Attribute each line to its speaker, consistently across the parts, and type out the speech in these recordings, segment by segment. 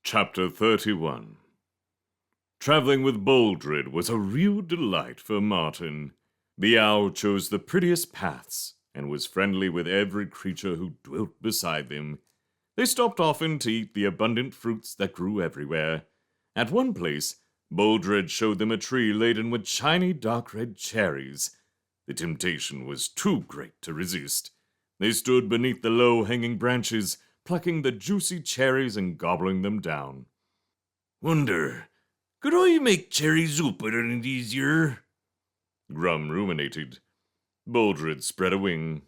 Speaker 1: Chapter 31. Traveling with Boldred was a real delight for Martin. The owl chose the prettiest paths and was friendly with every creature who dwelt beside them. They stopped often to eat the abundant fruits that grew everywhere. At one place, Boldred showed them a tree laden with shiny dark red cherries. The temptation was too great to resist. They stood beneath the low-hanging branches, plucking the juicy cherries and gobbling them down.
Speaker 2: Wonder, could I make cherry soup with any of these here?
Speaker 1: Grum ruminated. Boldred spread a wing.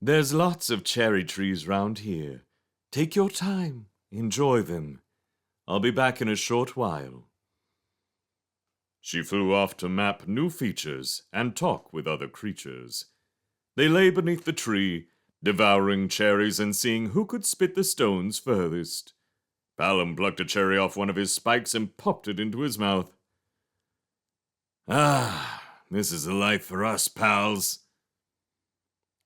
Speaker 1: There's lots of cherry trees round here. Take your time, enjoy them. I'll be back in a short while. She flew off to map new features and talk with other creatures. They lay beneath the tree, devouring cherries and seeing who could spit the stones furthest. Palom plucked a cherry off one of his spikes and popped it into his mouth.
Speaker 2: Ah, this is the life for us, pals.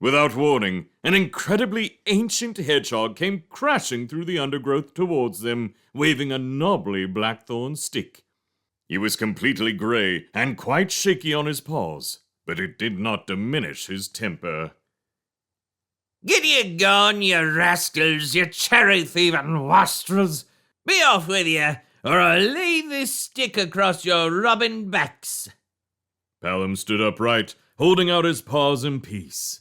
Speaker 1: Without warning, an incredibly ancient hedgehog came crashing through the undergrowth towards them, waving a knobbly blackthorn stick. He was completely gray and quite shaky on his paws, but it did not diminish his temper.
Speaker 3: Get ye gone, you rascals, you cherry-thieving wastrels! Be off with ye, or I'll lay this stick across your robbing backs.
Speaker 1: Palom stood upright, holding out his paws in peace.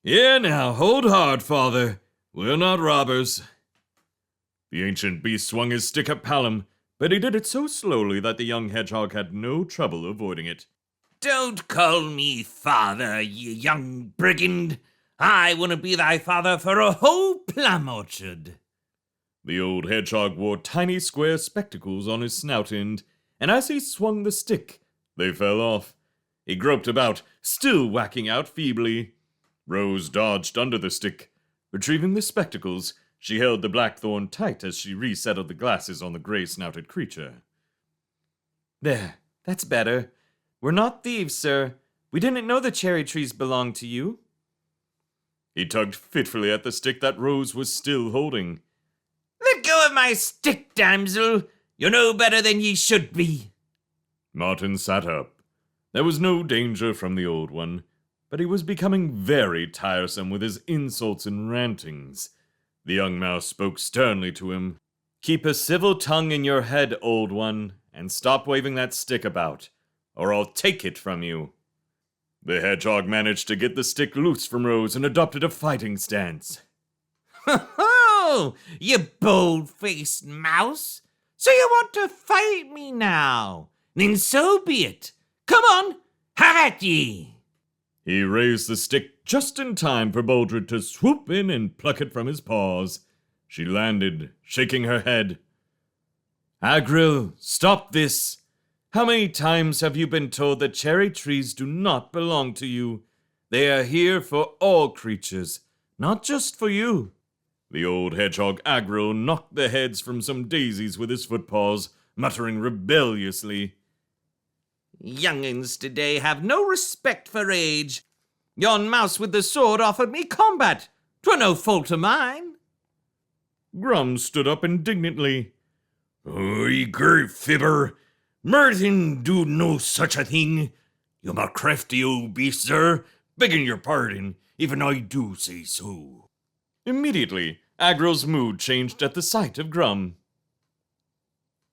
Speaker 2: Here now, hold hard, father. We're not robbers.
Speaker 1: The ancient beast swung his stick at Palom, but he did it so slowly that the young hedgehog had no trouble avoiding it.
Speaker 3: Don't call me father, you young brigand. I wouldn't be thy father for a whole plum orchard.
Speaker 1: The old hedgehog wore tiny square spectacles on his snout end, and as he swung the stick, they fell off. He groped about, still whacking out feebly. Rose dodged under the stick. Retrieving the spectacles, she held the blackthorn tight as she resettled the glasses on the gray-snouted creature.
Speaker 4: There, that's better. We're not thieves, sir. We didn't know the cherry trees belonged to you.
Speaker 1: He tugged fitfully at the stick that Rose was still holding.
Speaker 3: Let go of my stick, damsel. You're no better than ye should be.
Speaker 1: Martin sat up. There was no danger from the old one, but he was becoming very tiresome with his insults and rantings. The young mouse spoke sternly to him. Keep a civil tongue in your head, old one, and stop waving that stick about, or I'll take it from you. The hedgehog managed to get the stick loose from Rose and adopted a fighting stance.
Speaker 3: Ho-ho! You bold-faced mouse! So you want to fight me now? Then so be it. Come on, have at ye!
Speaker 1: He raised the stick just in time for Boldred to swoop in and pluck it from his paws. She landed, shaking her head. Agril, stop this! How many times have you been told that cherry trees do not belong to you? They are here for all creatures, not just for you. The old hedgehog Agril knocked the heads from some daisies with his footpaws, muttering rebelliously.
Speaker 3: Young'uns today have no respect for age. Yon mouse with the sword offered me combat. 'Twere no fault of mine.
Speaker 1: Grum stood up indignantly.
Speaker 2: Oi, great fibber. Martin do no such a thing. You're a crafty old beast, sir. Begging your pardon, even I do say so.
Speaker 1: Immediately, Agril's mood changed at the sight of Grum.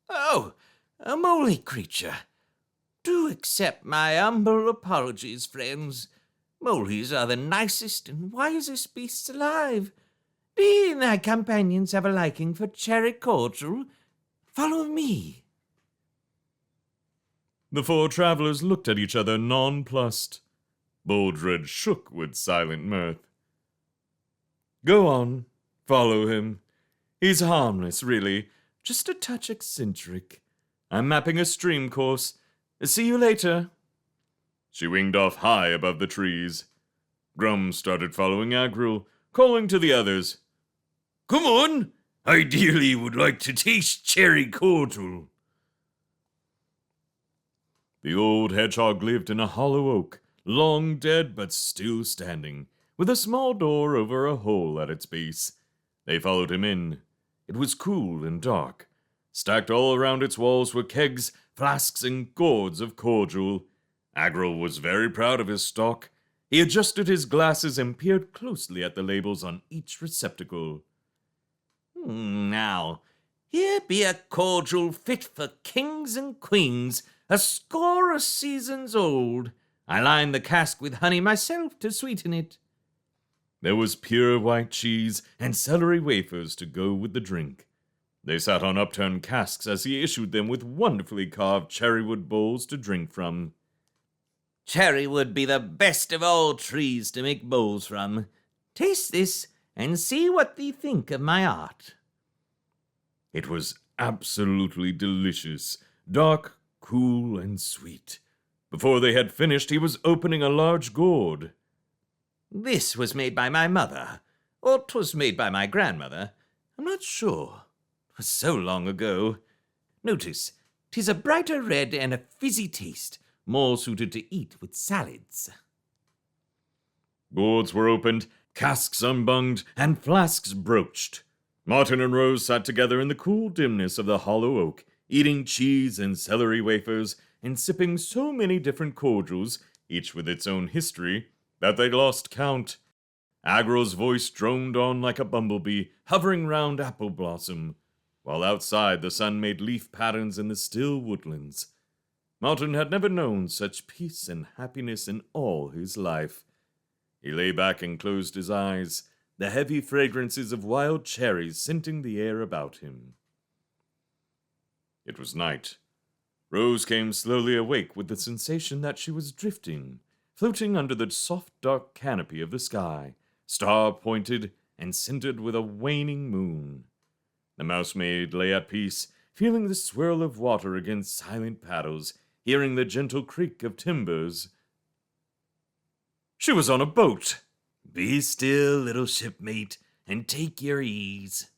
Speaker 3: Oh, a moly creature. Do accept my humble apologies, friends. Molies are the nicest and wisest beasts alive. Do and thy companions have a liking for cherry cordial? Follow me.
Speaker 1: The four travelers looked at each other nonplussed. Boldred shook with silent mirth. Go on, follow him. He's harmless, really, just a touch eccentric. I'm mapping a stream course. See you later. She winged off high above the trees. Grum started following Agril, calling to the others.
Speaker 2: Come on, I dearly would like to taste cherry cordial.
Speaker 1: The old hedgehog lived in a hollow oak, long dead but still standing, with a small door over a hole at its base. They followed him in. It was cool and dark. Stacked all around its walls were kegs, flasks, and gourds of cordial. Agril was very proud of his stock. He adjusted his glasses and peered closely at the labels on each receptacle.
Speaker 3: Now, here be a cordial fit for kings and queens, a score of seasons old. I lined the cask with honey myself to sweeten it.
Speaker 1: There was pure white cheese and celery wafers to go with the drink. They sat on upturned casks as he issued them with wonderfully carved cherrywood bowls to drink from.
Speaker 3: Cherry would be the best of all trees to make bowls from. Taste this and see what thee think of my art.
Speaker 1: It was absolutely delicious, dark, cool, and sweet. Before they had finished, he was opening a large gourd.
Speaker 3: This was made by my mother, or 'twas made by my grandmother. I'm not sure. 'Twas so long ago. Notice, 'tis a brighter red and a fizzy taste, more suited to eat with salads.
Speaker 1: Gourds were opened, casks unbunged, and flasks broached. Martin and Rose sat together in the cool dimness of the hollow oak, eating cheese and celery wafers, and sipping so many different cordials, each with its own history, that they lost count. Agril's voice droned on like a bumblebee, hovering round apple blossom, while outside the sun made leaf patterns in the still woodlands. Martin had never known such peace and happiness in all his life. He lay back and closed his eyes, the heavy fragrances of wild cherries scenting the air about him. It was night. Rose came slowly awake with the sensation that she was drifting, floating under the soft dark canopy of the sky, star-pointed and scented with a waning moon. The mousemaid lay at peace, feeling the swirl of water against silent paddles, hearing the gentle creak of timbers. She was on a boat.
Speaker 3: Be still, little shipmate, and take your ease.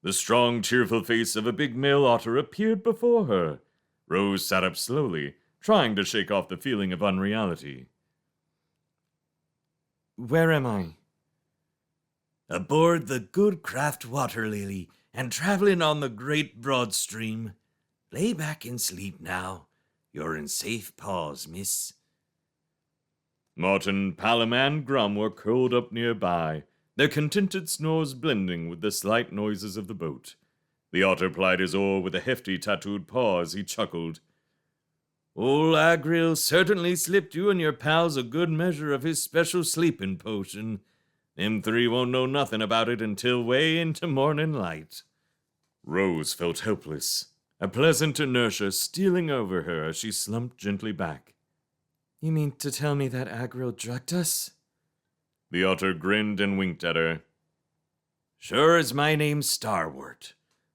Speaker 1: The strong, cheerful face of a big male otter appeared before her. Rose sat up slowly, trying to shake off the feeling of unreality.
Speaker 4: Where am I?
Speaker 3: Aboard the good craft Water Lily, and traveling on the great broad stream. Lay back and sleep now. You're in safe paws, miss.
Speaker 1: Martin, Palom, and Grum were curled up nearby, their contented snores blending with the slight noises of the boat. The otter plied his oar with a hefty tattooed paw as he chuckled.
Speaker 3: Old Agril certainly slipped you and your pals a good measure of his special sleeping potion. Them three won't know nothing about it until way into morning light.
Speaker 1: Rose felt helpless, a pleasant inertia stealing over her as she slumped gently back.
Speaker 4: You mean to tell me that Agril drugged us?
Speaker 1: The otter grinned and winked at her.
Speaker 3: Sure as my name's Starwort.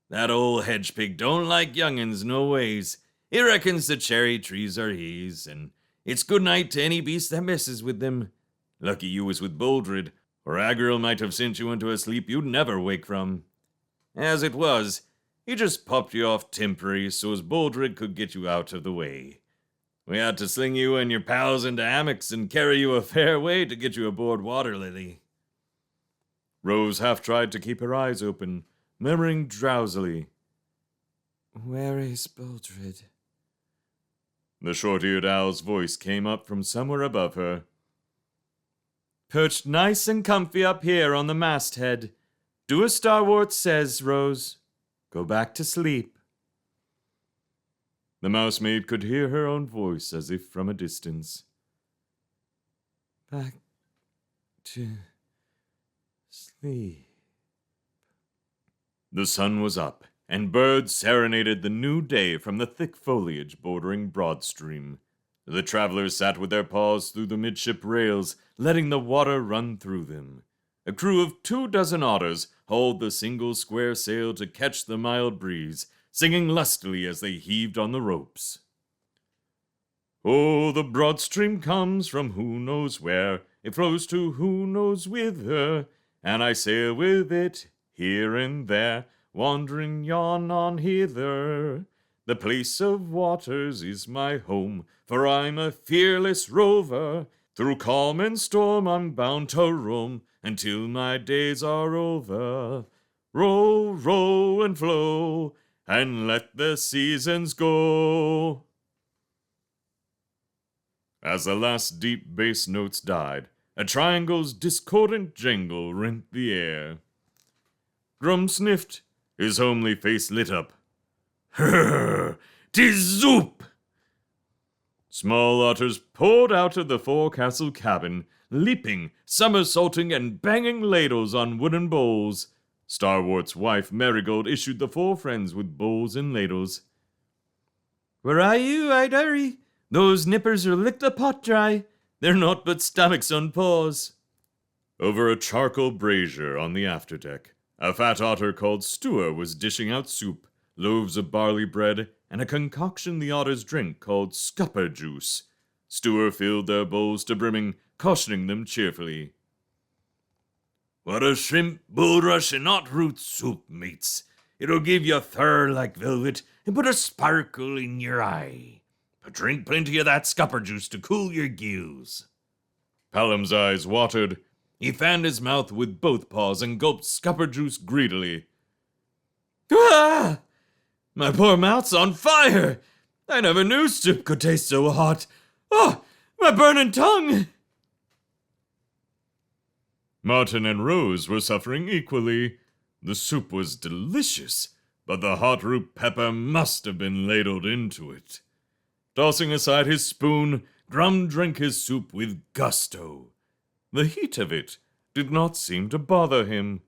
Speaker 3: That old hedgepig don't like young'uns no ways. He reckons the cherry trees are his, and it's good night to any beast that messes with them. Lucky you was with Boldred, or Agril might have sent you into a sleep you'd never wake from. As it was, he just popped you off temporary so as Boldred could get you out of the way. We had to sling you and your pals into hammocks and carry you a fair way to get you aboard Water Lily.
Speaker 1: Rose half tried to keep her eyes open, murmuring drowsily.
Speaker 4: Where is Boldred?
Speaker 1: The short-eared owl's voice came up from somewhere above her.
Speaker 4: Perched nice and comfy up here on the masthead. Do as Starwort says, Rose. Go back to sleep.
Speaker 1: The mousemaid could hear her own voice as if from a distance.
Speaker 4: Back to sleep.
Speaker 1: The sun was up, and birds serenaded the new day from the thick foliage bordering Broadstream. The travelers sat with their paws through the midship rails, letting the water run through them. A crew of 24 otters hauled the single square sail to catch the mild breeze, singing lustily as they heaved on the ropes. Oh, the broad stream comes from who knows where, it flows to who knows whither, and I sail with it here and there, wandering yon on hither. The place of waters is my home, for I'm a fearless rover. Through calm and storm I'm bound to roam, until my days are over. Roll, roll, and flow, and let the seasons go. As the last deep bass notes died, a triangle's discordant jangle rent the air. Grum sniffed, his homely face lit up.
Speaker 2: "Tis Zoop!"
Speaker 1: Small otters poured out of the forecastle cabin, leaping, somersaulting, and banging ladles on wooden bowls. Starwart's wife, Marigold, issued the four friends with bowls and ladles.
Speaker 4: Where are you? I'd hurry. Those nippers will lick the pot dry. They're naught but stomachs on paws.
Speaker 1: Over a charcoal brazier on the afterdeck, a fat otter called Stewart was dishing out soup, loaves of barley bread, and a concoction the otters drink called scupper juice. Stewart filled their bowls to brimming, cautioning them cheerfully.
Speaker 2: "What a shrimp, bulrush, and oat-root soup, mates. It'll give you fur like velvet and put a sparkle in your eye. But drink plenty of that scupper juice to cool your gills."
Speaker 1: Palom's eyes watered. He fanned his mouth with both paws and gulped scupper juice greedily.
Speaker 4: Ah! My poor mouth's on fire! I never knew soup could taste so hot. Oh, my burning tongue!
Speaker 1: Martin and Rose were suffering equally. The soup was delicious, but the hot root pepper must have been ladled into it. Tossing aside his spoon, Grum drank his soup with gusto. The heat of it did not seem to bother him.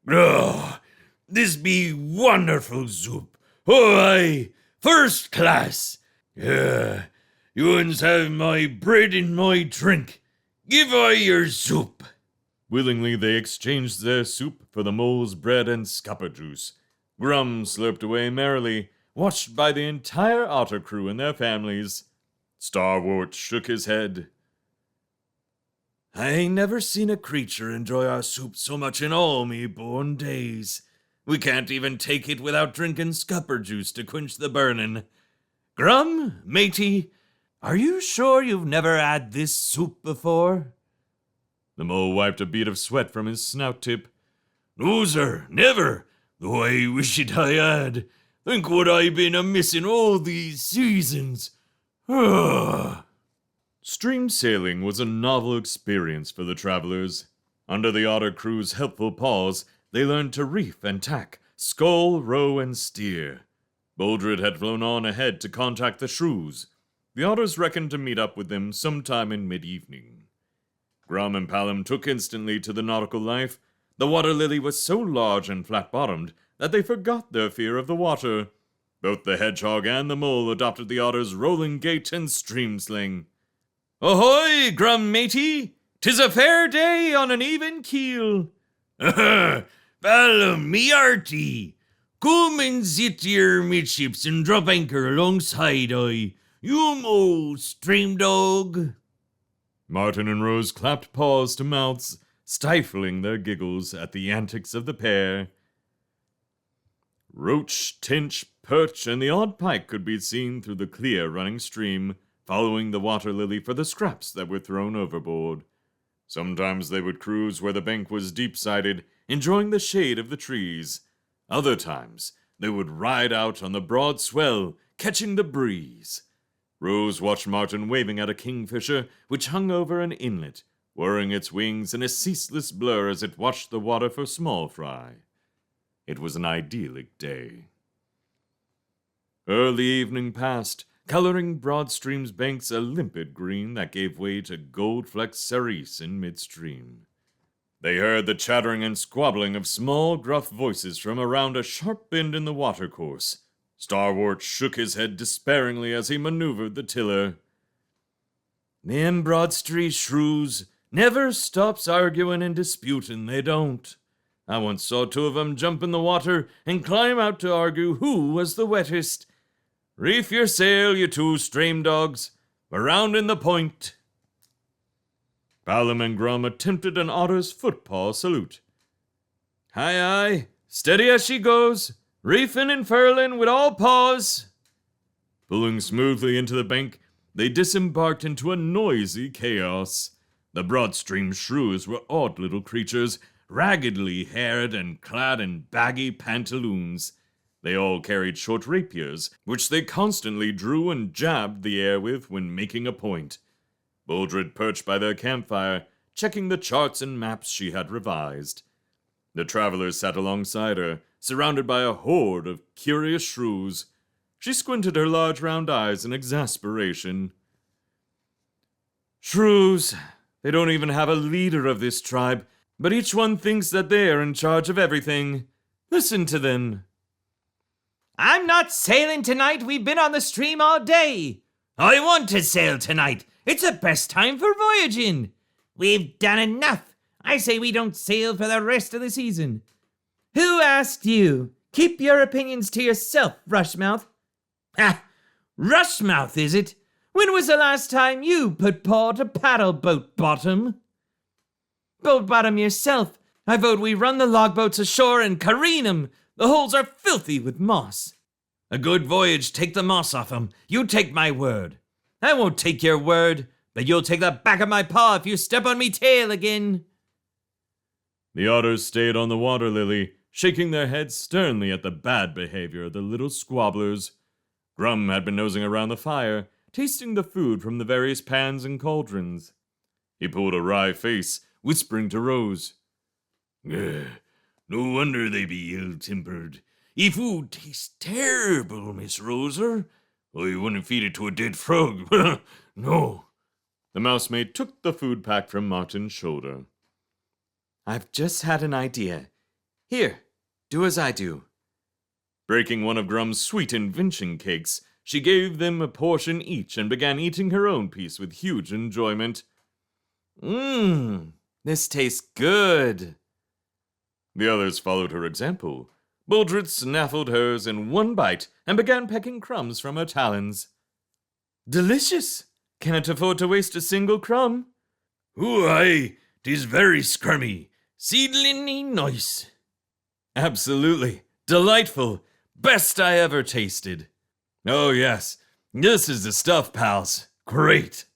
Speaker 2: "Oh, this be wonderful soup. Oh, aye, first class. You uns have my bread and my drink. Give I your soup."
Speaker 1: Willingly they exchanged their soup for the mole's bread and scupper juice. Grum slurped away merrily, watched by the entire otter crew and their families. Starwort shook his head.
Speaker 2: "I ain't never seen a creature enjoy our soup so much in all me born days. We can't even take it without drinking scupper juice to quench the burnin'. Grum, matey, are you sure you've never had this soup before?"
Speaker 1: The mole wiped a bead of sweat from his snout tip.
Speaker 2: "No, sir, never, though I wish it I had. Think what I been a-missin' all these seasons.
Speaker 1: Stream sailing was a novel experience for the travelers. Under the otter crew's helpful paws, they learned to reef and tack, scull, row, and steer. Boldred had flown on ahead to contact the shrews. The otters reckoned to meet up with them sometime in mid-evening. Grum and Palom took instantly to the nautical life. The water lily was so large and flat-bottomed that they forgot their fear of the water. Both the hedgehog and the mole adopted the otter's rolling gait and stream sling.
Speaker 4: Ahoy, Grum matey! 'Tis a fair day on an even keel.
Speaker 2: Palom, me hearty. Come and sit here midships and drop anchor alongside I, you old stream dog."
Speaker 1: Martin and Rose clapped paws to mouths, stifling their giggles at the antics of the pair. Roach, tench, perch, and the odd pike could be seen through the clear running stream, following the water lily for the scraps that were thrown overboard. Sometimes they would cruise where the bank was deep-sided, enjoying the shade of the trees. Other times they would ride out on the broad swell, catching the breeze. Rose watched Martin waving at a kingfisher which hung over an inlet, whirring its wings in a ceaseless blur as it watched the water for small fry. It was an idyllic day. Early evening passed, coloring Broad Stream's banks a limpid green that gave way to gold-flecked cerise in midstream. They heard the chattering and squabbling of small, gruff voices from around a sharp bend in the watercourse. Starwort shook his head despairingly as he maneuvered the tiller.
Speaker 4: Them Broad Street shrews never stops arguing and disputing, they don't. I once saw two of 'em jump in the water and climb out to argue who was the wettest. Reef your sail, you two stream dogs. We're rounding the point.
Speaker 1: Palom and Grum attempted an otter's footpaw salute.
Speaker 4: Aye, aye, steady as she goes, reefing and furling with all paws.
Speaker 1: Pulling smoothly into the bank, they disembarked into a noisy chaos. The Broad Stream shrews were odd little creatures,
Speaker 4: raggedly haired and clad in baggy pantaloons. They all carried short rapiers, which they constantly drew and jabbed the air with when making a point. Boldred perched by their campfire, checking the charts and maps she had revised. The travelers sat alongside her, surrounded by a horde of curious shrews. She squinted her large round eyes in exasperation. Shrews, they don't even have a leader of this tribe, but each one thinks that they're in charge of everything. Listen to them.
Speaker 3: I'm not sailing tonight. We've been on the stream all day. I want to sail tonight. It's the best time for voyaging. We've done enough. I say we don't sail for the rest of the season. Who asked you? Keep your opinions to yourself, Rushmouth. Ah, Rushmouth, is it? When was the last time you put paw to paddle, Boat Bottom? Boat Bottom yourself. I vote we run the logboats ashore and careen 'em. The holes are filthy with moss. A good voyage, take the moss off 'em. You take my word. I won't take your word, but you'll take the back of my paw if you step on me tail again.
Speaker 4: The otters stayed on the water lily, shaking their heads sternly at the bad behavior of the little squabblers. Grum had been nosing around the fire, tasting the food from the various pans and cauldrons. He pulled a wry face, whispering to Rose. No wonder they be ill-tempered. Ye food tastes terrible, Miss Roser. I wouldn't feed it to a dead frog. No. The mousemaid took the food pack from Martin's shoulder.
Speaker 2: I've just had an idea. Here, do as I do.
Speaker 4: Breaking one of Grum's sweet invention cakes, she gave them a portion each and began eating her own piece with huge enjoyment.
Speaker 2: This tastes good.
Speaker 4: The others followed her example. Boldred snaffled hers in one bite and began pecking crumbs from her talons.
Speaker 2: Delicious! Can't afford to waste a single crumb.
Speaker 4: Ooh, aye, 'tis very scrummy. Seedlingy nice.
Speaker 2: Absolutely. Delightful. Best I ever tasted.
Speaker 4: Oh, yes. This is the stuff, pals. Great.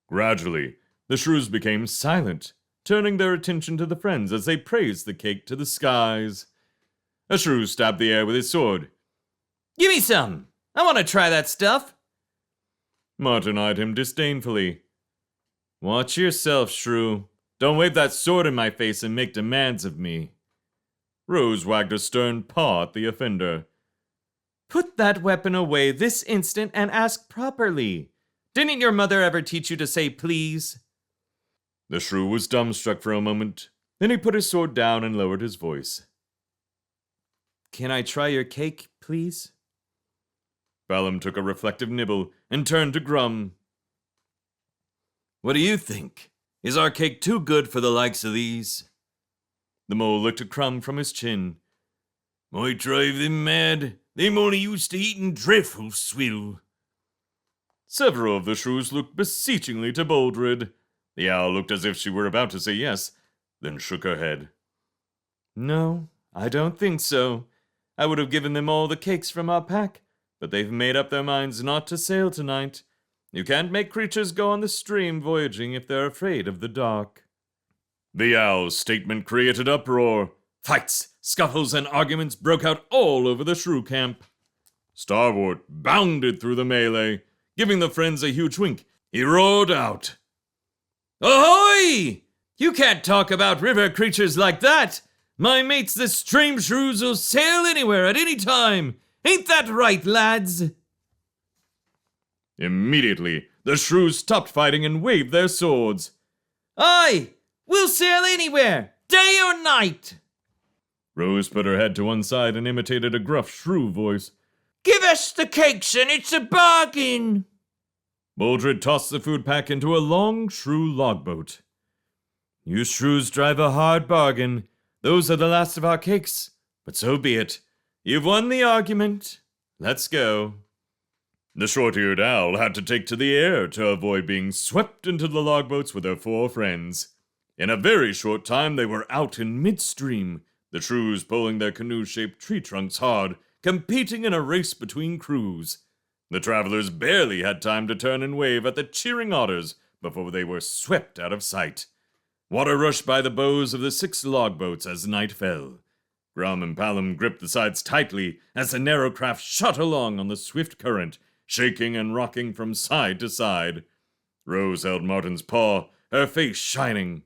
Speaker 4: Gradually, the shrews became silent, turning their attention to the friends as they praised the cake to the skies. A shrew stabbed the air with his sword.
Speaker 3: Give me some. I want to try that stuff.
Speaker 4: Martin eyed him disdainfully. Watch yourself, shrew. Don't wave that sword in my face and make demands of me. Rose wagged a stern paw at the offender.
Speaker 2: Put that weapon away this instant and ask properly. Didn't your mother ever teach you to say please?
Speaker 4: The shrew was dumbstruck for a moment. Then he put his sword down and lowered his voice.
Speaker 2: Can I try your cake, please?
Speaker 4: Ballum took a reflective nibble and turned to Grum.
Speaker 2: What do you think? Is our cake too good for the likes of these?
Speaker 4: The mole licked a crumb from his chin.
Speaker 2: Might drive them mad. They'm only used to eating dreadful swill.
Speaker 4: Several of the shrews looked beseechingly to Boldred. The owl looked as if she were about to say yes, then shook her head.
Speaker 2: No, I don't think so. I would have given them all the cakes from our pack, but they've made up their minds not to sail tonight. You can't make creatures go on the stream voyaging if they're afraid of the dark.
Speaker 4: The owl's statement created uproar. Fights, scuffles, and arguments broke out all over the shrew camp. Starwort bounded through the melee, giving the friends a huge wink. He roared out,
Speaker 2: Ahoy! You can't talk about river creatures like that! My mates the stream shrews will sail anywhere at any time! Ain't that right, lads?
Speaker 4: Immediately, the shrews stopped fighting and waved their swords.
Speaker 3: Aye! We'll sail anywhere, day or night!
Speaker 4: Rose put her head to one side and imitated a gruff shrew voice.
Speaker 3: Give us the cakes and it's a bargain!
Speaker 4: Boldred tossed the food pack into a long shrew logboat.
Speaker 2: You shrews drive a hard bargain. Those are the last of our cakes, but so be it. You've won the argument. Let's go.
Speaker 4: The short-eared owl had to take to the air to avoid being swept into the logboats with her 4 friends. In a very short time, they were out in midstream, the shrews pulling their canoe-shaped tree trunks hard, competing in a race between crews. The travelers barely had time to turn and wave at the cheering otters before they were swept out of sight.
Speaker 1: Water rushed by the bows of the 6 logboats as night fell. Grum and Palom gripped the sides tightly as the narrow craft shot along on the swift current, shaking and rocking from side to side. Rose held Martin's paw, her face shining.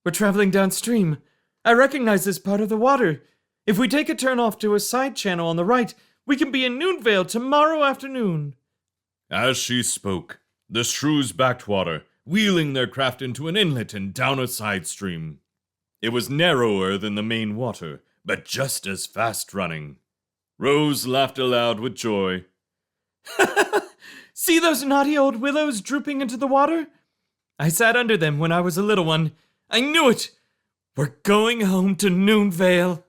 Speaker 4: We're traveling downstream. I recognize this part of the water. If we take a turn off to a side channel on the right, we can be in Noonvale tomorrow afternoon.
Speaker 1: As she spoke, the shrews backed water, wheeling their craft into an inlet and down a side stream. It was narrower than the main water, but just as fast running. Rose laughed aloud with joy.
Speaker 4: See those naughty old willows drooping into the water? I sat under them when I was a little one. I knew it! We're going home to Noonvale.